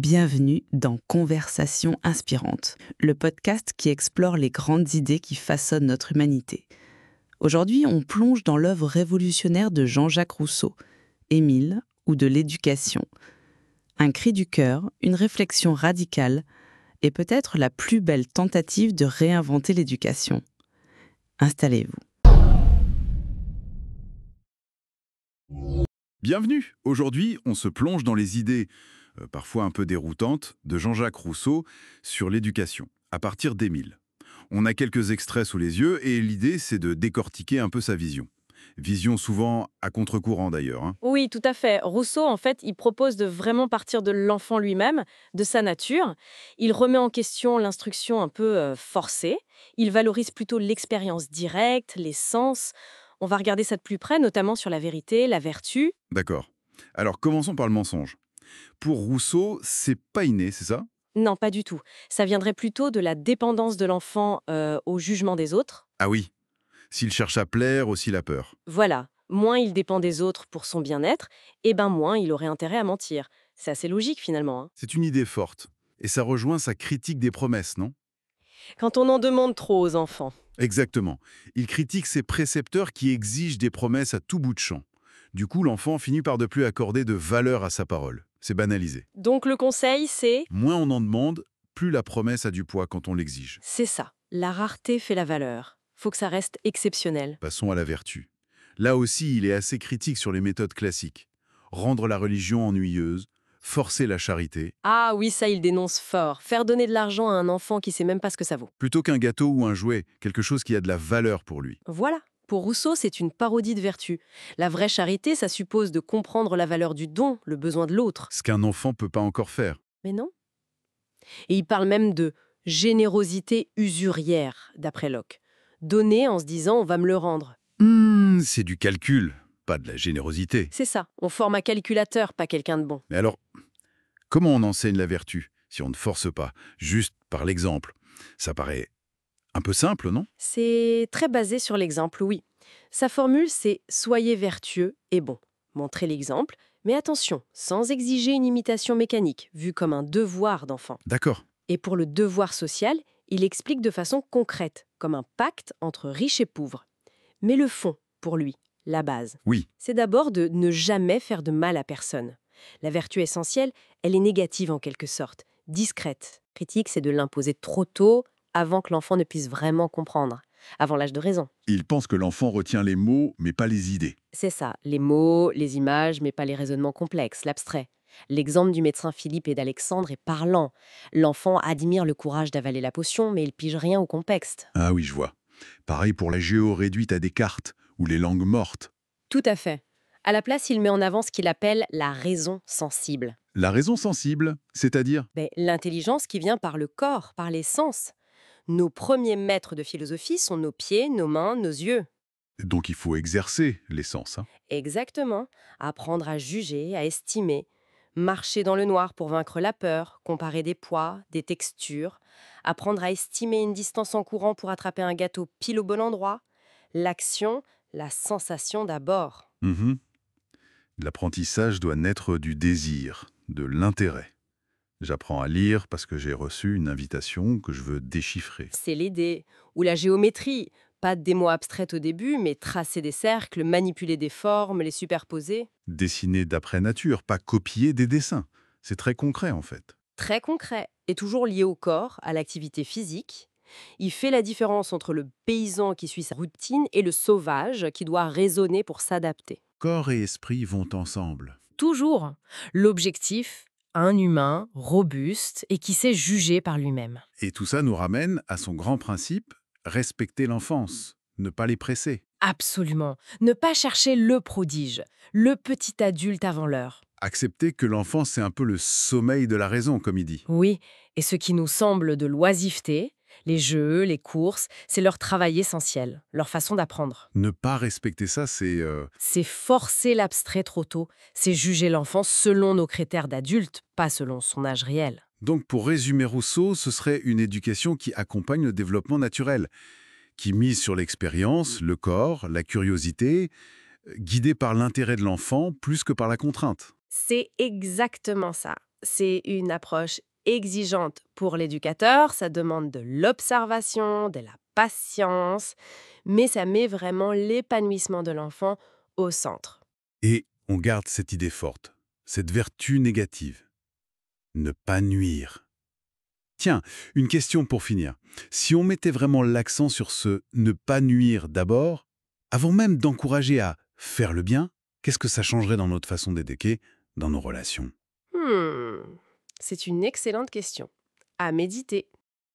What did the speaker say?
Bienvenue dans Conversations inspirantes, le podcast qui explore les grandes idées qui façonnent notre humanité. Aujourd'hui, on plonge dans l'œuvre révolutionnaire de Jean-Jacques Rousseau, Émile ou de l'éducation. Un cri du cœur, une réflexion radicale et peut-être la plus belle tentative de réinventer l'éducation. Installez-vous. Bienvenue. Aujourd'hui, on se plonge dans les idées, parfois un peu déroutantes, de Jean-Jacques Rousseau sur l'éducation, à partir d'Émile. On a quelques extraits sous les yeux et l'idée, c'est de décortiquer un peu sa vision. Vision souvent à contre-courant d'ailleurs, hein. Oui, tout à fait. Rousseau, en fait, il propose de vraiment partir de l'enfant lui-même, de sa nature. Il remet en question l'instruction un peu forcée. Il valorise plutôt l'expérience directe, les sens. On va regarder ça de plus près, notamment sur la vérité, la vertu. D'accord. Alors commençons par le mensonge. Pour Rousseau, c'est pas inné, c'est ça? Non, pas du tout. Ça viendrait plutôt de la dépendance de l'enfant au jugement des autres. Ah oui. S'il cherche à plaire, aussi la peur. Voilà. Moins il dépend des autres pour son bien-être, et ben moins il aurait intérêt à mentir. C'est assez logique finalement, hein. C'est une idée forte. Et ça rejoint sa critique des promesses, non? Quand on en demande trop aux enfants. Exactement. Il critique ces précepteurs qui exigent des promesses à tout bout de champ. Du coup, l'enfant finit par ne plus accorder de valeur à sa parole. C'est banalisé. Donc le conseil, c'est... Moins on en demande, plus la promesse a du poids quand on l'exige. C'est ça. La rareté fait la valeur. Faut que ça reste exceptionnel. Passons à la vertu. Là aussi, il est assez critique sur les méthodes classiques. Rendre la religion ennuyeuse, forcer la charité, Ah oui, ça, il dénonce fort. Faire donner de l'argent à un enfant qui sait même pas ce que ça vaut. plutôt qu'un gâteau ou un jouet, quelque chose qui a de la valeur pour lui. Voilà. Pour Rousseau, c'est une parodie de vertu. La vraie charité, ça suppose de comprendre la valeur du don, le besoin de l'autre. Ce qu'un enfant peut pas encore faire. Mais non. Et il parle même de générosité usurière, d'après Locke. Donner en se disant on va me le rendre. C'est du calcul, pas de la générosité. C'est ça. On forme un calculateur, pas quelqu'un de bon. Mais alors, comment on enseigne la vertu si on ne force pas, juste par l'exemple? Ça paraît un peu simple, non? C'est très basé sur l'exemple, oui. Sa formule, c'est « soyez vertueux et bon ». Montrez l'exemple, mais attention, sans exiger une imitation mécanique, vue comme un devoir d'enfant. D'accord. Et pour le devoir social, il explique de façon concrète, comme un pacte entre riches et pauvres. Mais le fond, pour lui, la base, Oui. c'est d'abord de ne jamais faire de mal à personne. La vertu essentielle, elle est négative en quelque sorte, discrète. Critique, c'est de l'imposer trop tôt, avant que l'enfant ne puisse vraiment comprendre, avant l'âge de raison. Il pense que l'enfant retient les mots, mais pas les idées. C'est ça, les mots, les images, mais pas les raisonnements complexes, l'abstrait. L'exemple du médecin Philippe et d'Alexandre est parlant. L'enfant admire le courage d'avaler la potion, mais il pige rien au contexte. Ah oui, je vois. Pareil pour la géo réduite à des cartes, ou les langues mortes. Tout à fait. À la place, il met en avant ce qu'il appelle la raison sensible. La raison sensible, c'est-à-dire? L'intelligence qui vient par le corps, par les sens. Nos premiers maîtres de philosophie sont nos pieds, nos mains, nos yeux. Donc il faut exercer les sens, hein. Exactement. Apprendre à juger, à estimer. Marcher dans le noir pour vaincre la peur, comparer des poids, des textures. Apprendre à estimer une distance en courant pour attraper un gâteau pile au bon endroit. L'action, la sensation d'abord. Mhm. L'apprentissage doit naître du désir, de l'intérêt. J'apprends à lire parce que j'ai reçu une invitation que je veux déchiffrer. C'est l'idée. Ou la géométrie. Pas des mots abstraits au début, mais tracer des cercles, manipuler des formes, les superposer. Dessiner d'après nature, pas copier des dessins. C'est très concret en fait. Très concret et toujours lié au corps, à l'activité physique. Il fait la différence entre le paysan qui suit sa routine et le sauvage qui doit raisonner pour s'adapter. Corps et esprit vont ensemble. Toujours l'objectif, un humain robuste et qui sait juger par lui-même. Et tout ça nous ramène à son grand principe, respecter l'enfance, ne pas les presser. Absolument. Ne pas chercher le prodige, le petit adulte avant l'heure. Accepter que l'enfance c'est un peu le sommeil de la raison, comme il dit. Oui, et ce qui nous semble de l'oisiveté, les jeux, les courses, c'est leur travail essentiel, leur façon d'apprendre. Ne pas respecter ça, c'est... C'est forcer l'abstrait trop tôt, c'est juger l'enfant selon nos critères d'adulte, pas selon son âge réel. Donc pour résumer Rousseau, ce serait une éducation qui accompagne le développement naturel, qui mise sur l'expérience, le corps, la curiosité, guidée par l'intérêt de l'enfant plus que par la contrainte. C'est exactement ça. C'est une approche exigeante pour l'éducateur, ça demande de l'observation, de la patience, mais ça met vraiment l'épanouissement de l'enfant au centre. Et on garde cette idée forte, cette vertu négative. Ne pas nuire. Tiens, une question pour finir. Si on mettait vraiment l'accent sur ce ne pas nuire d'abord, avant même d'encourager à faire le bien, qu'est-ce que ça changerait dans notre façon d'éduquer, dans nos relations? Hmm, c'est une excellente question. À méditer.